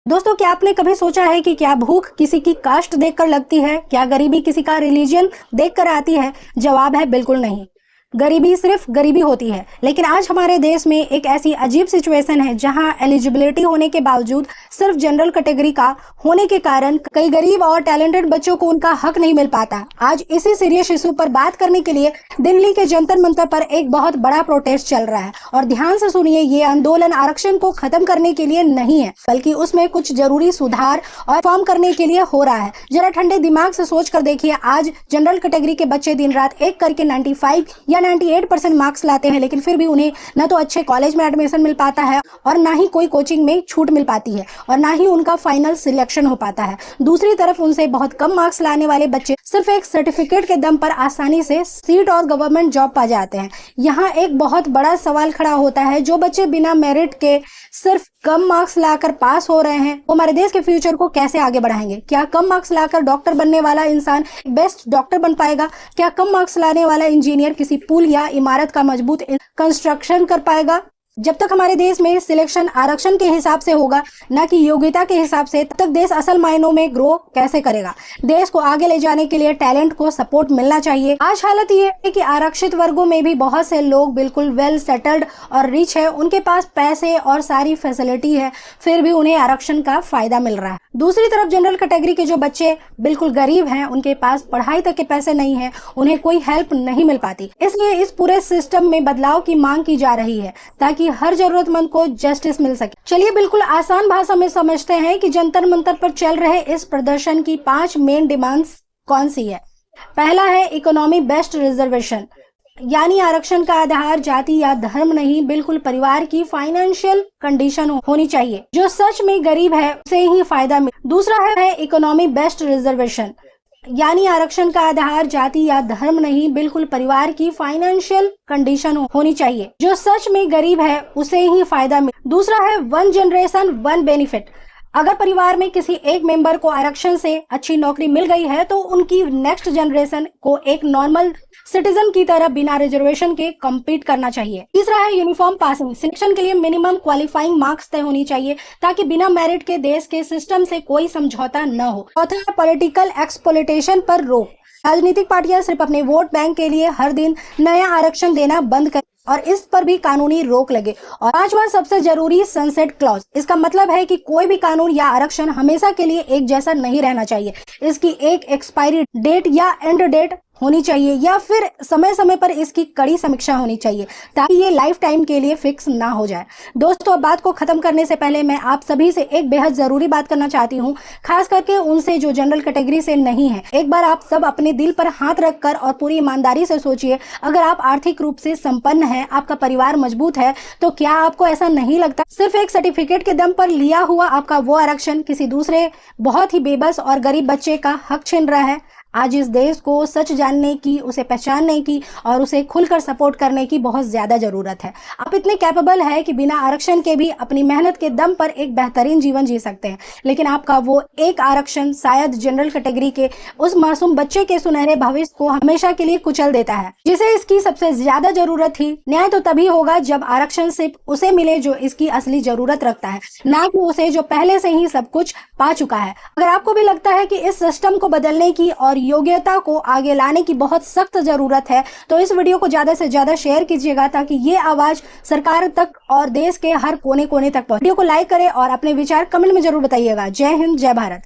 दोस्तों, क्या आपने कभी सोचा है कि क्या भूख किसी की कास्ट देखकर लगती है? क्या गरीबी किसी का रिलीजन देखकर आती है? जवाब है बिल्कुल नहीं। गरीबी सिर्फ गरीबी होती है। लेकिन आज हमारे देश में एक ऐसी अजीब सिचुएशन है जहां एलिजिबिलिटी होने के बावजूद सिर्फ जनरल कैटेगरी का होने के कारण कई गरीब और टैलेंटेड बच्चों को उनका हक नहीं मिल पाता। आज इसी सीरियस इशू पर बात करने के लिए दिल्ली के जंतर मंतर पर एक बहुत बड़ा प्रोटेस्ट चल रहा है। और ध्यान से सुनिए, ये आंदोलन आरक्षण को खत्म करने के लिए नहीं है, बल्कि उसमें कुछ जरूरी सुधार और रिफॉर्म करने के लिए हो रहा है। जरा ठंडे दिमाग से सोच कर देखिए, आज जनरल कैटेगरी के बच्चे दिन रात एक करके 95 या 98% मार्क्स लाते हैं, लेकिन फिर भी उन्हें न तो अच्छे कॉलेज में एडमिशन मिल पाता है और ना ही कोई कोचिंग में छूट मिल पाती है और ना ही उनका फाइनल सिलेक्शन हो पाता है। दूसरी तरफ उनसे बहुत कम मार्क्स लाने वाले बच्चे सिर्फ एक सर्टिफिकेट के दम पर आसानी से सीट और गवर्नमेंट जॉब पा जाते हैं। यहाँ एक बहुत बड़ा सवाल खड़ा होता है, जो बच्चे बिना मेरिट के सिर्फ कम मार्क्स लाकर पास हो रहे हैं, वो हमारे देश के फ्यूचर को कैसे आगे बढ़ाएंगे? क्या कम मार्क्स लाकर डॉक्टर बनने वाला इंसान बेस्ट डॉक्टर बन पाएगा? क्या कम मार्क्स लाने वाला इंजीनियर किसी पुल या इमारत का मजबूत कंस्ट्रक्शन कर पाएगा? जब तक हमारे देश में सिलेक्शन आरक्षण के हिसाब से होगा, ना कि योग्यता के हिसाब से, तब तक देश असल मायनों में ग्रो कैसे करेगा? देश को आगे ले जाने के लिए टैलेंट को सपोर्ट मिलना चाहिए। आज हालत ये है कि आरक्षित वर्गों में भी बहुत से लोग बिल्कुल वेल सेटल्ड और रिच है, उनके पास पैसे और सारी फैसिलिटी है, फिर भी उन्हें आरक्षण का फायदा मिल रहा है। दूसरी तरफ जनरल कैटेगरी के जो बच्चे बिल्कुल गरीब हैं, उनके पास पढ़ाई तक के पैसे नहीं है, उन्हें कोई हेल्प नहीं मिल पाती। इसलिए इस पूरे सिस्टम में बदलाव की मांग की जा रही है, ताकि हर जरूरतमंद को जस्टिस मिल सके। चलिए बिल्कुल आसान भाषा में समझते हैं कि जंतर मंतर पर चल रहे इस प्रदर्शन की 5 मेन डिमांड्स कौन सी है। पहला है इकोनॉमी बेस्ड रिजर्वेशन, यानी आरक्षण का आधार जाति या धर्म नहीं, बिल्कुल परिवार की फाइनेंशियल कंडीशन होनी चाहिए। जो सच में गरीब है उसे ही फायदा मिले। दूसरा है इकोनॉमी बेस्ड रिजर्वेशन, यानी आरक्षण का आधार जाति या धर्म नहीं, बिल्कुल परिवार की फाइनेंशियल कंडीशन होनी चाहिए। जो सच में गरीब है उसे ही फायदा मिले। दूसरा है वन जनरेशन वन बेनिफिट, अगर परिवार में किसी एक मेंबर को आरक्षण से अच्छी नौकरी मिल गई है तो उनकी नेक्स्ट जनरेशन को एक नॉर्मल सिटीजन की तरह बिना रिजर्वेशन के कम्पीट करना चाहिए। तीसरा है यूनिफॉर्म पासिंग, सिलेक्शन के लिए मिनिमम क्वालिफाइंग मार्क्स तय होनी चाहिए, ताकि बिना मेरिट के देश के सिस्टम से कोई समझौता न हो। चौथा है पॉलिटिकल एक्सप्लॉइटेशन पर रोक, राजनीतिक पार्टियां सिर्फ अपने वोट बैंक के लिए हर दिन नया आरक्षण देना बंद करें और इस पर भी कानूनी रोक लगे। और पांचवा सबसे जरूरी सनसेट क्लॉज, इसका मतलब है कि कोई भी कानून या आरक्षण हमेशा के लिए एक जैसा नहीं रहना चाहिए। इसकी एक एक्सपायरी डेट या एंड डेट होनी चाहिए, या फिर समय समय पर इसकी कड़ी समीक्षा होनी चाहिए, ताकि ये लाइफ टाइम के लिए फिक्स ना हो जाए। दोस्तों, अब बात को खत्म करने से पहले मैं आप सभी से एक बेहद जरूरी बात करना चाहती हूँ, खास करके उनसे जो जनरल कैटेगरी से नहीं है। एक बार आप सब अपने दिल पर हाथ रखकर और पूरी ईमानदारी से सोचिए, अगर आप आर्थिक रूप से संपन्न हैं, आपका परिवार मजबूत है, तो क्या आपको ऐसा नहीं लगता सिर्फ एक सर्टिफिकेट के दम पर लिया हुआ आपका वो आरक्षण किसी दूसरे बहुत ही बेबस और गरीब बच्चे का हक छीन रहा है? आज इस देश को सच जानने की, उसे पहचानने की और उसे खुलकर सपोर्ट करने की बहुत ज्यादा जरूरत है। आप इतने कैपेबल है कि बिना आरक्षण के भी अपनी मेहनत के दम पर एक बेहतरीन जीवन जी सकते हैं, लेकिन आपका वो एक आरक्षण शायद जनरल कैटेगरी के उस मासूम बच्चे के सुनहरे भविष्य को हमेशा के लिए कुचल देता है, जिसे इसकी सबसे ज्यादा जरूरत थी। न्याय तो तभी होगा जब आरक्षण सिर्फ उसे मिले जो इसकी असली जरूरत रखता है, ना कि उसे जो पहले से ही सब कुछ पा चुका है। अगर आपको भी लगता है कि इस सिस्टम को बदलने की और योग्यता को आगे लाने की बहुत सख्त जरूरत है, तो इस वीडियो को ज्यादा से ज्यादा शेयर कीजिएगा, ताकि ये आवाज सरकार तक और देश के हर कोने कोने तक पहुंचे। वीडियो को लाइक करें और अपने विचार कमेंट में जरूर बताइएगा। जय हिंद, जय भारत।